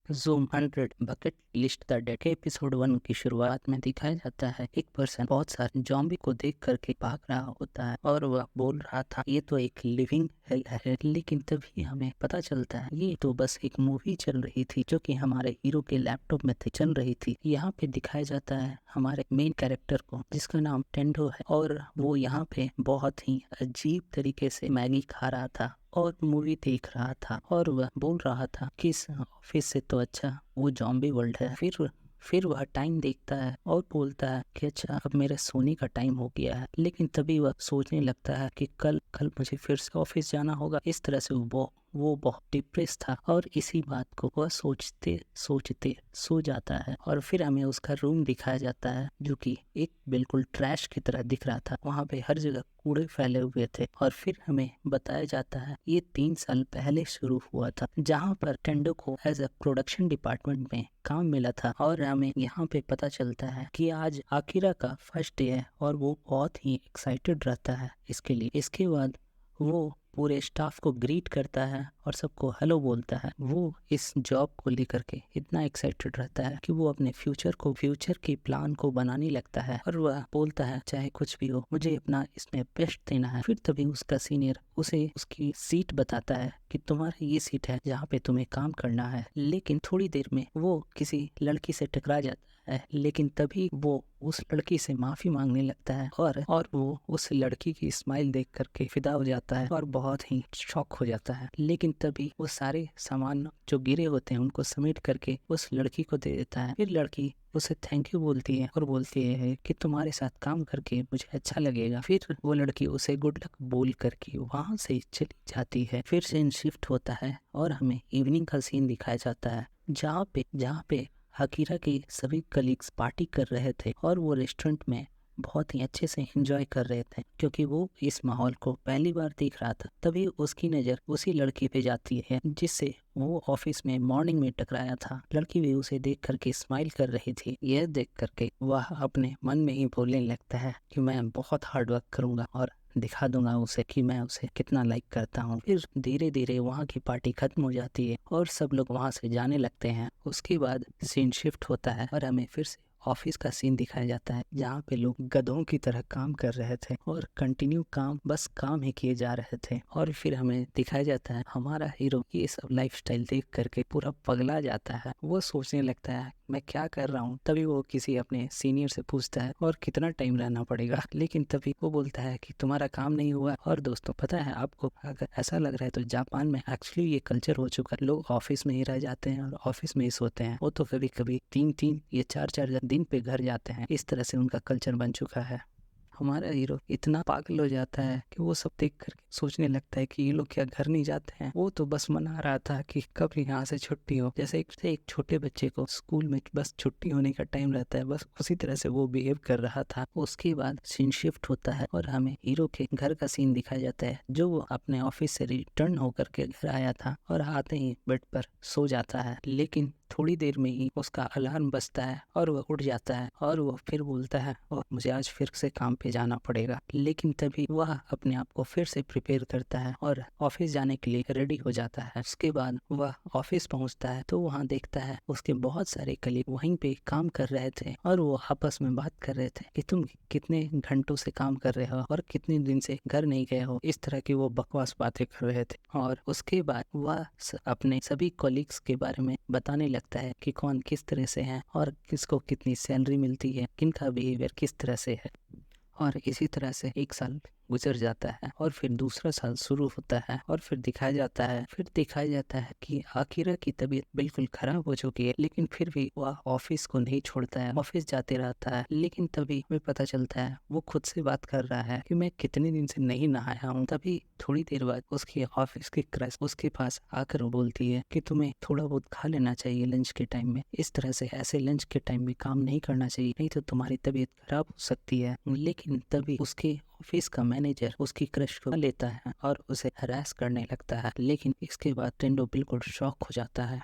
Zoom 100 bucket list the dead के episode 1 की शुरुआत में दिखाया जाता है एक पर्सन बहुत सारे जॉम्बी को देख करके भाग रहा होता है और वह बोल रहा था ये तो एक लिविंग हेल है। लेकिन तभी हमें पता चलता है ये तो बस एक मूवी चल रही थी जो कि हमारे हीरो के लैपटॉप में चल रही थी। यहाँ पे दिखाया जाता है हमारे मेन कैरेक्टर को जिसका नाम टेंडो है और वो यहाँ पे बहुत ही अजीब तरीके से मैगी खा रहा था और मूवी देख रहा था और वह बोल रहा था कि इस ऑफिस से तो अच्छा वो जॉम्बी वर्ल्ड है। फिर वह टाइम देखता है और बोलता है कि अच्छा अब मेरे सोने का टाइम हो गया है। लेकिन तभी वह सोचने लगता है कि कल मुझे फिर से ऑफिस जाना होगा। इस तरह से वो बहुत डिप्रेस था और इसी बात को वह सोचते सोचते सो जाता है। और फिर हमें उसका रूम दिखाया जाता है जो कि एक बिल्कुल ट्रैश की तरह दिख रहा था। वहाँ पे हर जगह कूड़े फैले हुए थे और फिर हमें बताया जाता है ये 3 साल पहले शुरू हुआ था जहाँ पर टेंडो को एज अ प्रोडक्शन डिपार्टमेंट में काम मिला था। और हमें यहाँ पे पता चलता है कि आज आकिरा का फर्स्ट डे है और वो बहुत ही एक्साइटेड रहता है इसके लिए। इसके बाद वो पूरे स्टाफ को ग्रीट करता है और सबको हेलो बोलता है। वो इस जॉब को लेकर के इतना एक्साइटेड रहता है कि वो अपने फ्यूचर के प्लान को बनाने लगता है और वह बोलता है चाहे कुछ भी हो मुझे अपना इसमें बेस्ट देना है। फिर तभी उसका सीनियर उसे उसकी सीट बताता है कि तुम्हारी ये सीट है जहाँ पे तुम्हें काम करना है। लेकिन थोड़ी देर में वो किसी लड़की से टकरा जाता है। लेकिन तभी वो उस लड़की से माफी मांगने लगता है और वो उस लड़की की स्माइल देख करके फिदा हो जाता है और बहुत ही शॉक हो जाता है। लेकिन तभी वो सारे सामान जो गिरे होते हैं उनको समेट करके उस लड़की को दे देता है। फिर लड़की उसे थैंक यू बोलती है और बोलती है कि तुम्हारे साथ काम करके मुझे अच्छा लगेगा। फिर वो लड़की उसे गुड लक बोल करके वहां से चली जाती है। फिर सीन शिफ्ट होता है और हमें इवनिंग का सीन दिखाया जाता है जहाँ पे हकीरा के सभी कलीग्स पार्टी कर रहे थे और वो रेस्टोरेंट में बहुत ही अच्छे से एंजॉय कर रहे थे क्योंकि वो इस माहौल को पहली बार देख रहा था। तभी उसकी नज़र उसी लड़की पे जाती है जिससे वो ऑफिस में मॉर्निंग में टकराया था। लड़की भी उसे देख करके स्माइल कर रही थी। यह देख करके वह अपने मन में ही बोलने लगता है कि मैं बहुत हार्ड वर्क करूंगा और दिखा दूंगा उसे कि मैं उसे कितना लाइक करता हूँ। फिर धीरे धीरे वहाँ की पार्टी खत्म हो जाती है और सब लोग वहाँ से जाने लगते हैं। उसके बाद सीन शिफ्ट होता है और हमें फिर से ऑफिस का सीन दिखाया जाता है जहाँ पे लोग गधों की तरह काम कर रहे थे और कंटिन्यू बस काम ही किए जा रहे थे। और फिर हमें दिखाया जाता है हमारा हीरो ये सब लाइफस्टाइल देख करके पूरा पगला जाता है। वो सोचने लगता है मैं क्या कर रहा हूँ। तभी वो किसी अपने सीनियर से पूछता है और कितना टाइम रहना पड़ेगा। लेकिन तभी वो बोलता है कि तुम्हारा काम नहीं हुआ। और दोस्तों पता है आपको अगर ऐसा लग रहा है तो जापान में एक्चुअली ये कल्चर हो चुका है। लोग ऑफिस में ही रह जाते हैं और ऑफिस में ही सोते हैं। वो तो कभी कभी 3-3 या 4-4 दिन पे घर जाते हैं। इस तरह से उनका कल्चर बन चुका है। हमारा हीरो इतना पागल हो जाता है कि वो सब देख कर सोचने लगता है कि ये लोग क्या घर नहीं जाते हैं। वो तो बस मना रहा था कि कब यहाँ से छुट्टी हो। जैसे एक छोटे बच्चे को स्कूल में बस छुट्टी होने का टाइम रहता है, बस उसी तरह से वो बिहेव कर रहा था। उसके बाद सीन शिफ्ट होता है और हमें हीरो के घर का सीन दिखाया जाता है जो वो अपने ऑफिस से रिटर्न होकर के घर आया था और आते ही बेड पर सो जाता है। लेकिन थोड़ी देर में ही उसका अलार्म बजता है और वह उठ जाता है और वह फिर बोलता है और मुझे आज फिर से काम पे जाना पड़ेगा। लेकिन तभी वह अपने आप को फिर से प्रिपेयर करता है और ऑफिस जाने के लिए रेडी हो जाता है। उसके बाद वह ऑफिस पहुंचता है तो वहां देखता है उसके बहुत सारे कलीग वहीं पे काम कर रहे थे और वो आपस में बात कर रहे थे कि तुम कितने घंटों से काम कर रहे हो और कितने दिन से घर नहीं गए हो। इस तरह की वो बकवास बातें कर रहे थे। और उसके बाद वह अपने सभी कलीग्स के बारे में बताने लगता है कि कौन किस तरह से है और किसको कितनी सैलरी मिलती है, किनका बिहेवियर किस तरह से है। और इसी तरह से 1 साल गुजर जाता है और फिर दूसरा साल शुरू होता है और फिर दिखाया जाता है कि आकिरा की तबीयत बिल्कुल खराब हो चुकी है। लेकिन फिर भी वह ऑफिस को नहीं छोड़ता है, ऑफिस जाते रहता है। लेकिन तभी हमें पता चलता है वो खुद से बात कर रहा है कि मैं कितने दिन से नहीं नहाया हूँ। तभी थोड़ी देर बाद उसकी ऑफिस की क्रश उसके पास आकर बोलती है कि तुम्हें थोड़ा बहुत खा लेना चाहिए लंच के टाइम में। इस तरह से ऐसे लंच के टाइम में काम नहीं करना चाहिए, नहीं तो तुम्हारी तबीयत खराब हो सकती है। लेकिन तभी उसके ऑफिस का मैनेजर उसकी क्रश को लेता है और उसे हरास करने लगता है। लेकिन इसके बाद टेंडो बिल्कुल शॉक हो जाता है।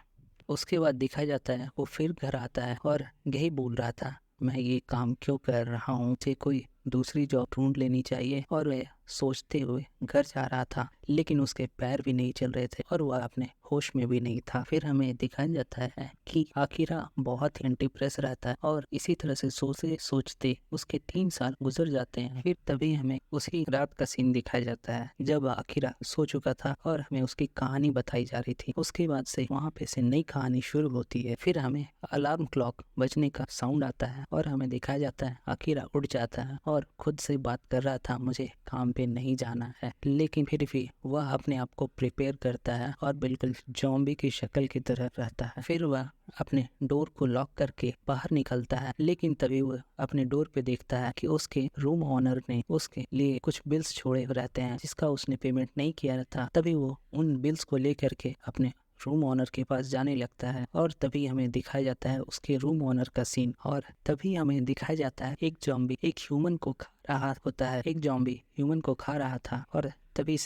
उसके बाद दिखाया जाता है वो फिर घर आता है और यही बोल रहा था मैं ये काम क्यों कर रहा हूँ, मुझे कोई दूसरी जॉब ढूंढ लेनी चाहिए और वह सोचते हुए घर जा रहा था, लेकिन उसके पैर भी नहीं चल रहे थे और वह अपने होश में भी नहीं था। फिर हमें दिखाया जाता है कि आकिरा बहुत ही डिप्रेस रहता है और इसी तरह से सोचते सोचते उसके 3 साल गुजर जाते हैं। फिर तभी हमें उसी रात का सीन दिखाया जाता है जब आकिरा सो चुका था और हमें उसकी कहानी बताई जा रही थी। उसके बाद से वहाँ पे से नई कहानी शुरू होती है। फिर हमें अलार्म क्लॉक बजने का साउंड आता है और हमें दिखाया जाता है आकिरा उठ जाता है और खुद से बात कर रहा था, मुझे काम पे नहीं जाना है, लेकिन फिर भी वह अपने आप को प्रिपेयर करता है और बिल्कुल ज़ॉम्बी की शक्ल की तरह रहता है। फिर वह अपने डोर को लॉक करके बाहर निकलता है, लेकिन तभी वह अपने डोर पे देखता है कि उसके रूम ओनर ने उसके लिए कुछ बिल्स छोड़े रहते हैं जिसका उसने पेमेंट नहीं किया था। तभी वो उन बिल्स को लेकर के अपने रूम ओनर के पास जाने लगता है और तभी हमें दिखाया जाता है उसके रूम ओनर का सीन। और तभी हमें दिखाया जाता है एक ज़ॉम्बी एक ह्यूमन को खा रहा होता है, एक ज़ॉम्बी ह्यूमन को खा रहा था और तभी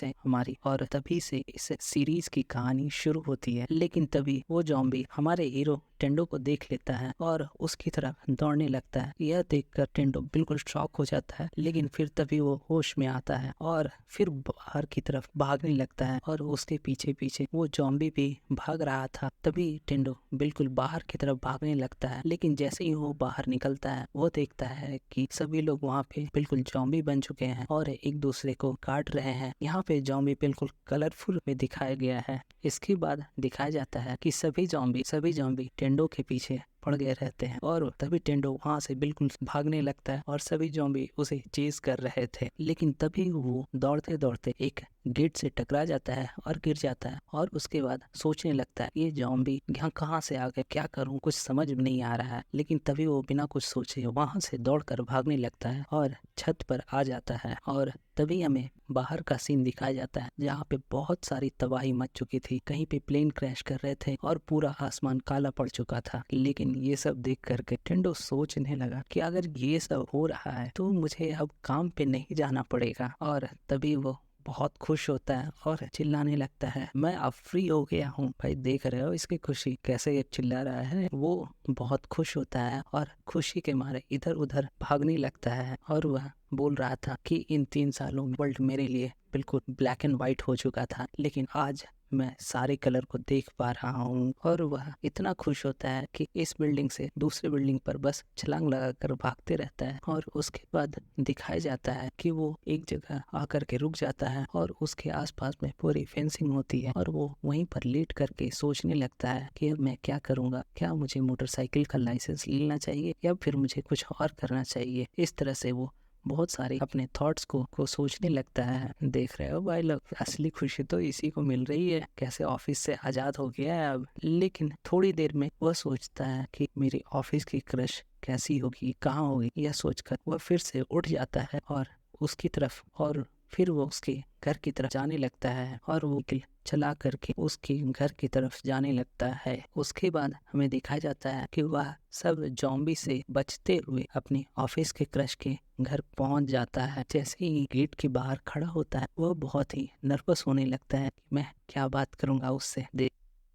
से इस सीरीज की कहानी शुरू होती है। लेकिन तभी वो ज़ॉम्बी हमारे हीरो टेंडो को देख लेता है और उसकी तरफ दौड़ने लगता है। यह देखकर टेंडो बिल्कुल शॉक हो जाता है, लेकिन फिर तभी वो होश में आता है और फिर बाहर की तरफ भागने लगता है और उसके पीछे पीछे वो ज़ॉम्बी भी भाग रहा था। तभी टेंडो बिल्कुल बाहर की तरफ भागने लगता है, लेकिन जैसे ही वो बाहर निकलता है वो देखता है कि सभी लोग वहाँ पे बिल्कुल ज़ॉम्बी बन चुके हैं और एक दूसरे को काट रहे हैं। यहाँ पे ज़ॉम्बी बिल्कुल कलरफुल में दिखाया गया है। इसके बाद दिखाया जाता है कि सभी ज़ॉम्बी टेंडो के पीछे पड़ गए रहते हैं और तभी टेंडो वहाँ से बिल्कुल भागने लगता है और सभी ज़ॉम्बी उसे चेज कर रहे थे। लेकिन तभी वो दौड़ते दौड़ते एक गेट से टकरा जाता है और गिर जाता है और उसके बाद सोचने लगता है ये ज़ॉम्बी यहाँ कहाँ से आ गए, क्या करूँ, कुछ समझ में नहीं आ रहा है। लेकिन तभी वो बिना कुछ सोचे वहाँ से दौड़कर भागने लगता है और छत पर आ जाता है और तभी हमें बाहर का सीन दिखाया जाता है जहाँ पे बहुत सारी तबाही मच चुकी थी। कहीं पे प्लेन क्रैश कर रहे थे और पूरा आसमान काला पड़ चुका था। लेकिन ये सब देख करके टेंडो सोचने लगा कि अगर ये सब हो रहा है तो मुझे अब काम पे नहीं जाना पड़ेगा। और तभी वो बहुत खुश होता है और चिल्लाने लगता है, मैं अब फ्री हो गया हूँ। भाई देख रहे हो इसकी खुशी कैसे ये चिल्ला रहा है। वो बहुत खुश होता है और खुशी के मारे इधर उधर भागने लगता है और वह बोल रहा था कि इन 3 सालों में वर्ल्ड मेरे लिए बिल्कुल ब्लैक एंड व्हाइट हो चुका था, लेकिन आज मैं सारे कलर को देख पा रहा हूँ। और वह इतना खुश होता है कि इस बिल्डिंग से दूसरी बिल्डिंग पर बस छलांग लगाकर भागते रहता है। और उसके बाद दिखाया जाता है कि वो एक जगह आकर के रुक जाता है और उसके आसपास में पूरी फेंसिंग होती है और वो वहीं पर लेट करके सोचने लगता है कि अब मैं क्या करूँगा, क्या मुझे मोटरसाइकिल का लाइसेंस लेना चाहिए या फिर मुझे कुछ और करना चाहिए। इस तरह से वो बहुत सारे अपने थॉट्स को सोचने लगता है। देख रहे हो भाई लोग, असली खुशी तो इसी को मिल रही है, कैसे ऑफिस से आजाद हो गया है अब। लेकिन थोड़ी देर में वह सोचता है कि मेरी ऑफिस की क्रश कैसी होगी, कहाँ होगी, यह सोचकर वह फिर से उठ जाता है और उसकी तरफ और फिर वो उसके घर की तरफ जाने लगता है और वो चला करके उसके घर की तरफ जाने लगता है। उसके बाद हमें दिखाया जाता है कि वह सब ज़ॉम्बी से बचते हुए अपने ऑफिस के क्रश के घर पहुंच जाता है। जैसे ही गेट के बाहर खड़ा होता है वह बहुत ही नर्वस होने लगता है कि मैं क्या बात करूंगा उससे।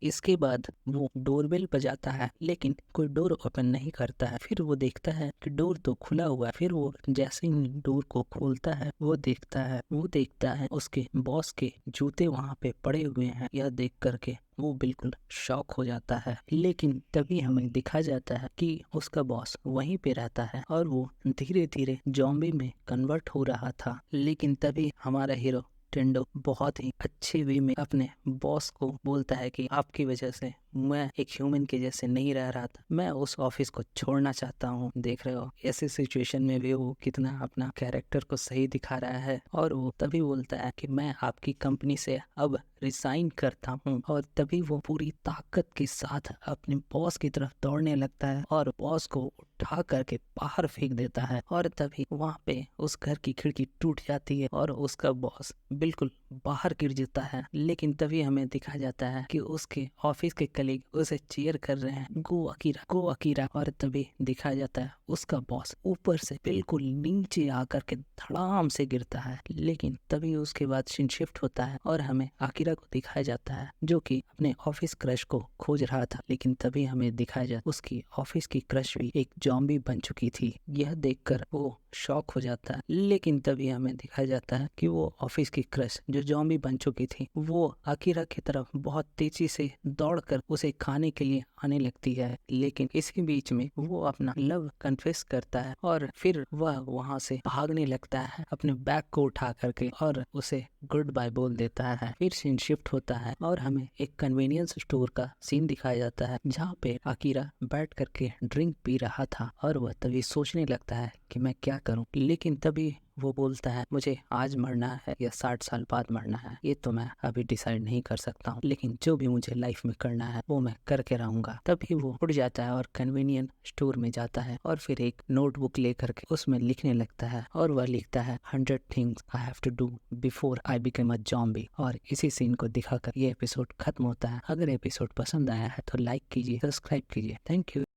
इसके बाद वो डोरबेल बजाता है, लेकिन कोई डोर ओपन नहीं करता है। फिर वो देखता है कि डोर तो खुला हुआ है। फिर वो जैसे ही डोर को खोलता है वो देखता है उसके बॉस के जूते वहाँ पे पड़े हुए हैं। यह देख करके वो बिल्कुल शॉक हो जाता है। लेकिन तभी हमें दिखाया जाता है कि उसका बॉस वहीं पे रहता है और वो धीरे धीरे ज़ॉम्बी में कन्वर्ट हो रहा था। लेकिन तभी हमारा हीरो टेंडो बहुत ही अच्छे वे में अपने बॉस को बोलता है कि आपकी वजह से मैं एक ह्यूमन के जैसे नहीं रह रहा था, मैं उस ऑफिस को छोड़ना चाहता हूँ। देख रहे हो ऐसे सिचुएशन में भी वो कितना अपना कैरेक्टर को सही दिखा रहा है। और वो तभी बोलता है कि मैं आपकी कंपनी से अब रिजाइन करता हूँ। और तभी वो पूरी ताकत के साथ अपने बॉस की तरफ दौड़ने लगता है और बॉस को उठा करके बाहर फेंक देता है। और तभी वहाँ पे उस घर की खिड़की टूट जाती है और उसका बॉस बिल्कुल बाहर गिर जाता है। लेकिन तभी हमें दिखाया जाता है कि उसके ऑफिस के कलीग उसे चीयर कर रहे हैं, गो अकीरा। और तभी दिखाया जाता है उसका बॉस ऊपर से बिल्कुल नीचे आकर के धड़ाम से गिरता है। लेकिन तभी उसके बाद सीन शिफ्ट होता है और हमें अकीरा को दिखाया जाता है जो कि अपने ऑफिस क्रश को खोज रहा था। लेकिन तभी हमें दिखाया जाता उसकी ऑफिस की क्रश भी एक ज़ॉम्बी बन चुकी थी। यह देखकर वो शॉक हो जाता है। लेकिन तभी हमें दिखाया जाता है कि वो ऑफिस की क्रश जो जॉम्बी बन चुकी थी वो अकीरा की तरफ बहुत तेजी से दौड़कर उसे खाने के लिए आने लगती है। लेकिन इसी बीच में वो अपना लव कन्फेस करता है और फिर वह वहां से भागने लगता है अपने बैग को उठा करके और उसे गुड बाय बोल देता है। फिर सीन शिफ्ट होता है और हमें एक कन्वीनियंस स्टोर का सीन दिखाया जाता है जहाँ पे अकीरा बैठ करके ड्रिंक पी रहा था और वह तभी सोचने लगता है कि मैं क्या करूं। लेकिन तभी वो बोलता है मुझे आज मरना है या 60 साल बाद मरना है ये तो मैं अभी डिसाइड नहीं कर सकता हूँ, लेकिन जो भी मुझे लाइफ में करना है वो मैं करके रहूंगा। तभी वो उठ जाता है और कन्वीनियंट स्टोर में जाता है और फिर एक नोटबुक लेकर के उसमें लिखने लगता है और वह लिखता है 100 things I have to do before I become a zombie. और इसी सीन को दिखाकर ये एपिसोड खत्म होता है। अगर एपिसोड पसंद आया है तो लाइक कीजिए, सब्सक्राइब कीजिए। Thank you.